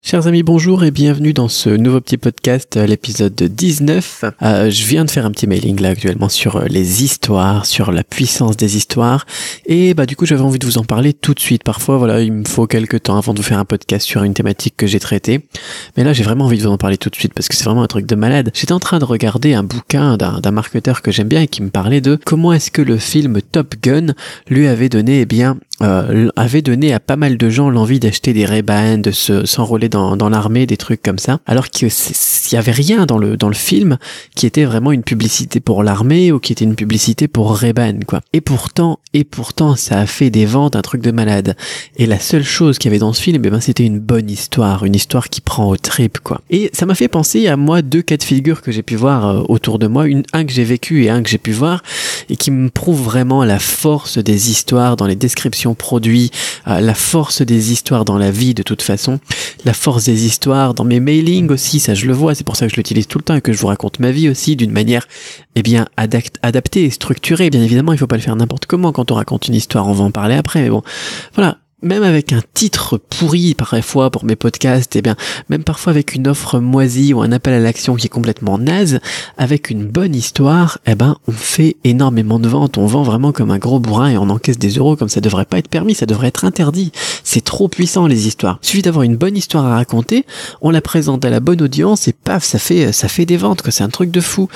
Chers amis, bonjour et bienvenue dans ce nouveau petit podcast, l'épisode 19. Je viens de faire un petit mailing là actuellement sur les histoires, sur la puissance des histoires. Et du coup, j'avais envie de vous en parler tout de suite. Parfois, voilà, il me faut quelques temps avant de vous faire un podcast sur une thématique que j'ai traitée. Mais là, j'ai vraiment envie de vous en parler tout de suite parce que c'est vraiment un truc de malade. J'étais en train de regarder un bouquin d'un marketeur que j'aime bien et qui me parlait de comment est-ce que le film Top Gun lui avait donné, avait donné à pas mal de gens l'envie d'acheter des Ray-Ban, de s'enrôler dans l'armée, des trucs comme ça, alors qu'il y avait rien dans le film qui était vraiment une publicité pour l'armée ou qui était une publicité pour Ray-Ban, quoi. Et pourtant, ça a fait des ventes, un truc de malade. Et la seule chose qu'il y avait dans ce film, c'était une bonne histoire, une histoire qui prend aux tripes, quoi. Et ça m'a fait penser à moi deux cas de figure que j'ai pu voir autour de moi, un que j'ai vécu et un que j'ai pu voir, et qui me prouve vraiment la force des histoires dans les descriptions produits, la force des histoires dans la vie de toute façon, la force des histoires dans mes mailings aussi, ça je le vois, c'est pour ça que je l'utilise tout le temps et que je vous raconte ma vie aussi d'une manière adaptée et structurée. Bien évidemment, il faut pas le faire n'importe comment. Quand on raconte une histoire, on va en parler après, mais bon, voilà. Même avec un titre pourri parfois pour mes podcasts, même parfois avec une offre moisie ou un appel à l'action qui est complètement naze, avec une bonne histoire, on fait énormément de ventes, on vend vraiment comme un gros bourrin et on encaisse des euros comme ça devrait pas être permis, ça devrait être interdit. C'est trop puissant les histoires. Il suffit d'avoir une bonne histoire à raconter, on la présente à la bonne audience et paf, ça fait des ventes, quoi. C'est un truc de fou.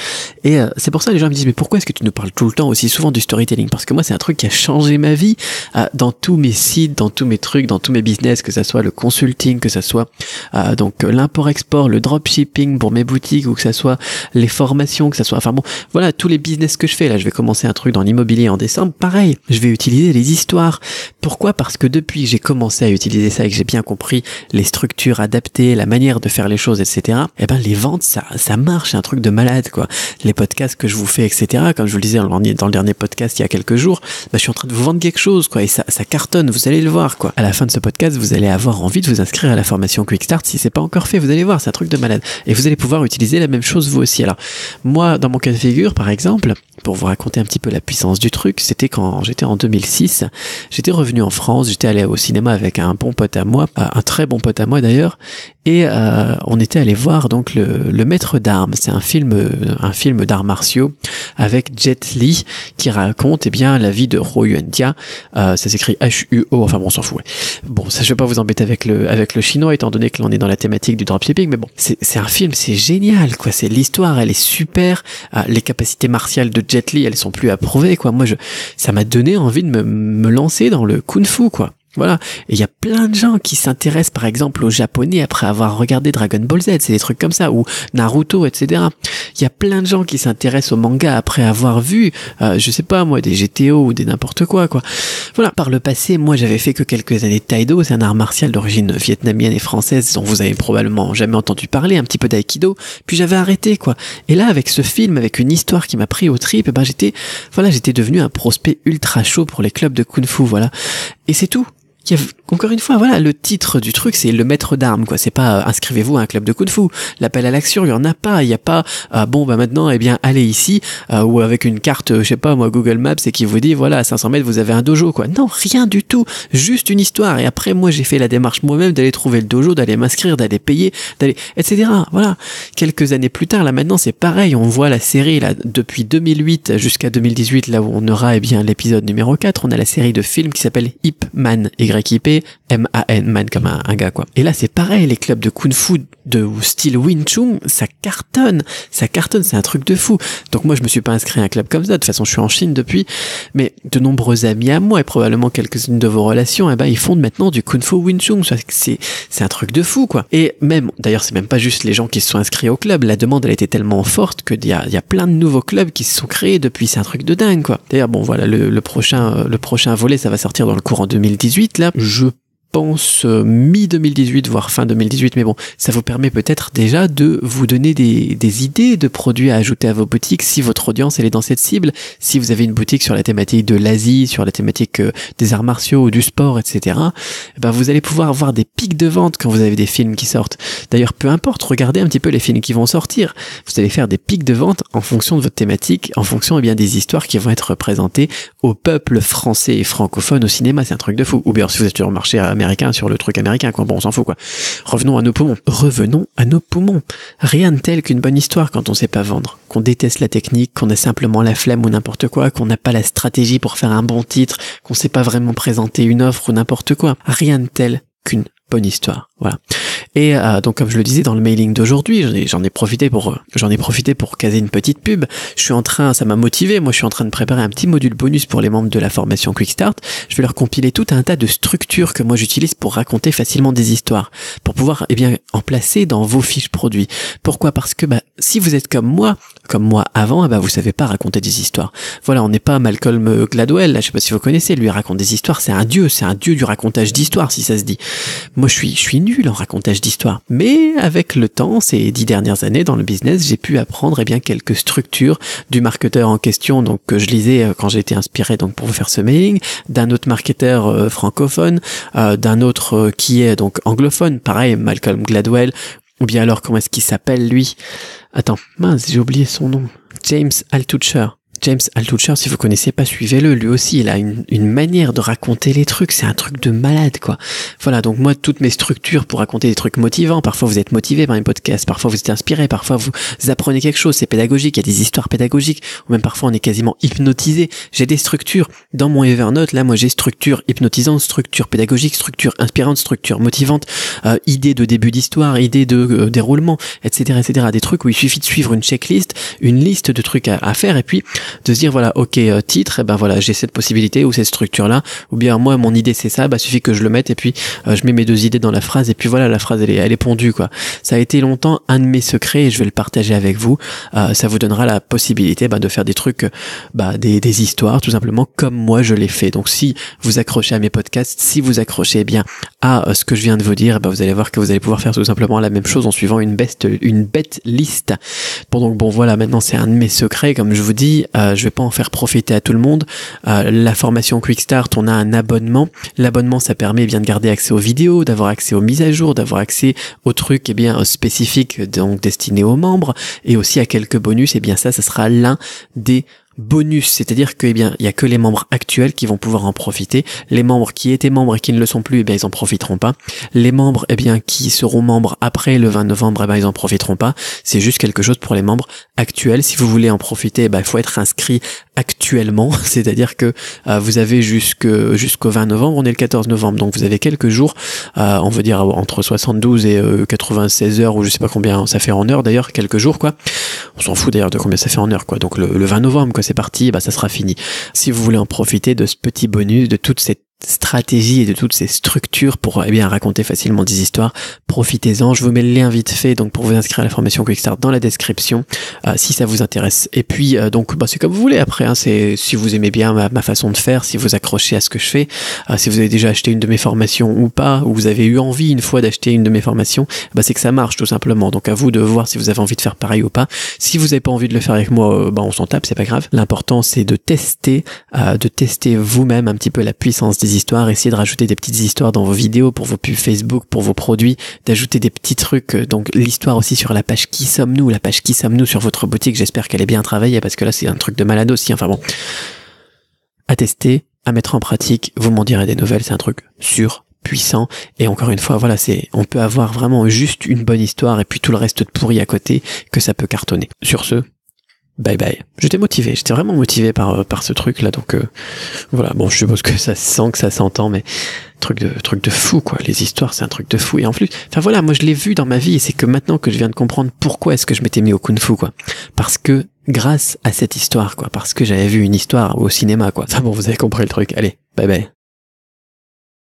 Et c'est pour ça que les gens me disent mais pourquoi est-ce que tu nous parles tout le temps aussi souvent du storytelling? Parce que moi c'est un truc qui a changé ma vie dans tous mes sites, dans tous mes trucs, dans tous mes business, que ça soit le consulting, que ça soit l'import-export, le dropshipping pour mes boutiques, ou que ça soit les formations, que ça soit, voilà, tous les business que je fais. Là, je vais commencer un truc dans l'immobilier en décembre. Pareil, je vais utiliser les histoires. Pourquoi? Parce que depuis que j'ai commencé à utiliser ça et que j'ai bien compris les structures adaptées, la manière de faire les choses, etc., les ventes, ça marche, c'est un truc de malade, quoi. Les podcasts que je vous fais, etc., comme je vous le disais dans le dernier podcast il y a quelques jours, je suis en train de vous vendre quelque chose, quoi, et ça cartonne, vous allez le voir, quoi. À la fin de ce podcast, vous allez avoir envie de vous inscrire à la formation Quick Start si c'est pas encore fait, vous allez voir, c'est un truc de malade. Et vous allez pouvoir utiliser la même chose vous aussi. Alors, moi, dans mon cas de figure, par exemple, pour vous raconter un petit peu la puissance du truc, c'était quand j'étais en 2006, j'étais revenu en France, j'étais allé au cinéma avec un bon pote à moi, un très bon pote à moi d'ailleurs, et on était allé voir donc le Maître d'armes. C'est un film d'arts martiaux avec Jet Li qui raconte la vie de Ro Yuen-tia. Ça s'écrit H-U-O, on s'en fout. Ouais. Bon, ça je vais pas vous embêter avec le chinois étant donné que l'on est dans la thématique du dropshipping, mais bon, c'est un film, c'est génial, quoi. C'est l'histoire, elle est super. Les capacités martiales de Jet Li, elles sont plus à prouver, quoi. Moi, ça m'a donné envie de me lancer dans le kung-fu, quoi. Voilà. Et il y a plein de gens qui s'intéressent par exemple au japonais après avoir regardé Dragon Ball Z, c'est des trucs comme ça, ou Naruto, etc. Il y a plein de gens qui s'intéressent au manga après avoir vu, des GTO ou des n'importe quoi. Voilà. Par le passé, moi j'avais fait que quelques années de Taïdo, c'est un art martial d'origine vietnamienne et française dont vous avez probablement jamais entendu parler, un petit peu d'Aïkido, puis j'avais arrêté, quoi. Et là, avec ce film, avec une histoire qui m'a pris aux tripes, j'étais devenu un prospect ultra chaud pour les clubs de kung-fu, voilà. Et c'est tout. Encore une fois, voilà, le titre du truc, c'est le maître d'armes, quoi. C'est pas inscrivez-vous à un club de kung-fu. L'appel à l'action, il y en a pas. Il y a pas maintenant, allez ici, ou avec une carte, Google Maps, et qui vous dit, voilà, à 500 mètres, vous avez un dojo, quoi. Non, rien du tout. Juste une histoire. Et après, moi, j'ai fait la démarche moi-même d'aller trouver le dojo, d'aller m'inscrire, d'aller payer, etc. Voilà. Quelques années plus tard, là, maintenant, c'est pareil. On voit la série, là, depuis 2008 jusqu'à 2018, là où on aura, l'épisode numéro 4, on a la série de films qui s'appelle Ip Man, YIP, M-A-N, man comme un gars, quoi. Et là, c'est pareil, les clubs de kung-fu ou style Wing Chun, ça cartonne, c'est un truc de fou. Donc moi, je me suis pas inscrit à un club comme ça, de toute façon, je suis en Chine depuis, mais de nombreux amis à moi, et probablement quelques-unes de vos relations, ils font maintenant du kung-fu Wing Chun, c'est un truc de fou, quoi. Et même, d'ailleurs, c'est même pas juste les gens qui se sont inscrits au club, la demande, elle était tellement forte qu'il y a plein de nouveaux clubs qui se sont créés depuis, c'est un truc de dingue, quoi. D'ailleurs, bon, voilà, le prochain volet, ça va sortir dans le courant 2018, là, je pense mi-2018, voire fin 2018, mais bon, ça vous permet peut-être déjà de vous donner des idées de produits à ajouter à vos boutiques si votre audience elle est dans cette cible. Si vous avez une boutique sur la thématique de l'Asie, sur la thématique des arts martiaux ou du sport, etc., vous allez pouvoir avoir des pics de vente quand vous avez des films qui sortent. D'ailleurs, peu importe, regardez un petit peu les films qui vont sortir. Vous allez faire des pics de vente en fonction de votre thématique, en fonction des histoires qui vont être présentées au peuple français et francophone au cinéma. C'est un truc de fou. Ou bien si vous êtes sur le marché américain sur le truc américain, quoi. Bon, on s'en fout, quoi. Revenons à nos poumons. Rien de tel qu'une bonne histoire quand on sait pas vendre, qu'on déteste la technique, qu'on a simplement la flemme ou n'importe quoi, qu'on n'a pas la stratégie pour faire un bon titre, qu'on sait pas vraiment présenter une offre ou n'importe quoi. Rien de tel qu'une bonne histoire. Voilà. Et donc comme je le disais dans le mailing d'aujourd'hui, j'en ai profité pour caser une petite pub. Ça m'a motivé. Moi, je suis en train de préparer un petit module bonus pour les membres de la formation Quick Start. Je vais leur compiler tout un tas de structures que moi j'utilise pour raconter facilement des histoires, pour pouvoir en placer dans vos fiches produits. Pourquoi ? Parce que si vous êtes comme moi avant, vous savez pas raconter des histoires. Voilà, on n'est pas Malcolm Gladwell, là, je sais pas si vous connaissez, lui il raconte des histoires, c'est un dieu du racontage d'histoires, si ça se dit. Moi, je suis nul en racontage d'histoires. Mais avec le temps, ces 10 dernières années dans le business, j'ai pu apprendre quelques structures du marketeur en question, donc que je lisais quand j'ai été inspiré donc pour vous faire ce mailing, d'un autre marketeur francophone, d'un autre qui est donc anglophone, pareil, Malcolm Gladwell, ou bien alors comment est-ce qu'il s'appelle lui ? Attends, mince, j'ai oublié son nom. James Altucher, si vous connaissez pas, suivez-le. Lui aussi, il a une manière de raconter les trucs. C'est un truc de malade, quoi. Voilà. Donc moi, toutes mes structures pour raconter des trucs motivants. Parfois, vous êtes motivé par mes podcasts. Parfois, vous êtes inspiré. Parfois, vous apprenez quelque chose. C'est pédagogique. Il y a des histoires pédagogiques. Ou même parfois, on est quasiment hypnotisé. J'ai des structures. Dans mon Evernote, là, moi, j'ai structure hypnotisante, structure pédagogique, structure inspirante, structure motivante, idée de début d'histoire, idée de déroulement, etc., etc. Des trucs où il suffit de suivre une checklist, une liste de trucs à faire, et puis de se dire voilà, ok, titre, j'ai cette possibilité ou cette structure là, ou bien moi mon idée c'est ça, suffit que je le mette et puis je mets mes 2 idées dans la phrase et puis voilà, la phrase elle est pondue, quoi. Ça a été longtemps un de mes secrets et je vais le partager avec vous. Ça vous donnera la possibilité de faire des trucs, des histoires tout simplement comme moi je l'ai fait. Donc si vous accrochez à mes podcasts, si vous accrochez à ce que je viens de vous dire, vous allez voir que vous allez pouvoir faire tout simplement la même chose en suivant une bête liste. Donc voilà, maintenant c'est un de mes secrets, comme je vous dis. Je vais pas en faire profiter à tout le monde. La formation Quick Start, on a un abonnement. L'abonnement, ça permet de garder accès aux vidéos, d'avoir accès aux mises à jour, d'avoir accès aux trucs spécifiques donc destinés aux membres et aussi à quelques bonus. Ça sera l'un des bonus, c'est-à-dire que il y a que les membres actuels qui vont pouvoir en profiter. Les membres qui étaient membres et qui ne le sont plus, ils en profiteront pas. Les membres qui seront membres après le 20 novembre, ils en profiteront pas. C'est juste quelque chose pour les membres actuels. Si vous voulez en profiter, il faut être inscrit actuellement, c'est-à-dire que vous avez jusqu'au 20 novembre, on est le 14 novembre, donc vous avez quelques jours, on veut dire entre 72 et 96 heures, ou je sais pas combien ça fait en heures d'ailleurs, quelques jours, quoi. On s'en fout d'ailleurs de combien ça fait en heures, quoi. Donc le 20 novembre, quoi, c'est parti, ça sera fini. Si vous voulez en profiter de ce petit bonus, de toute cette stratégie et de toutes ces structures pour raconter facilement des histoires, profitez-en. Je vous mets le lien vite fait donc pour vous inscrire à la formation Quick Start dans la description si ça vous intéresse. Et puis c'est comme vous voulez après, c'est si vous aimez bien ma façon de faire, si vous accrochez à ce que je fais, si vous avez déjà acheté une de mes formations ou pas, ou vous avez eu envie une fois d'acheter une de mes formations, c'est que ça marche tout simplement. Donc à vous de voir si vous avez envie de faire pareil ou pas. Si vous n'avez pas envie de le faire avec moi, on s'en tape, c'est pas grave. L'important c'est de tester vous-même un petit peu la puissance des histoires, essayer de rajouter des petites histoires dans vos vidéos, pour vos pubs Facebook, pour vos produits, d'ajouter des petits trucs, donc l'histoire aussi sur la page Qui sommes-nous sur votre boutique, j'espère qu'elle est bien travaillée, parce que là c'est un truc de malade aussi, à tester, à mettre en pratique, vous m'en direz des nouvelles, c'est un truc sûr, puissant, et encore une fois, on peut avoir vraiment juste une bonne histoire, et puis tout le reste de pourri à côté, que ça peut cartonner. Sur ce, bye bye. J'étais vraiment motivé par ce truc là, donc voilà. Bon, je suppose que ça se sent, que ça s'entend, mais truc de fou, quoi. Les histoires, c'est un truc de fou. Et en plus, moi je l'ai vu dans ma vie, et c'est que maintenant que je viens de comprendre pourquoi est-ce que je m'étais mis au kung-fu, quoi. Parce que grâce à cette histoire, quoi. Parce que j'avais vu une histoire au cinéma, quoi. Vous avez compris le truc. Allez, bye bye.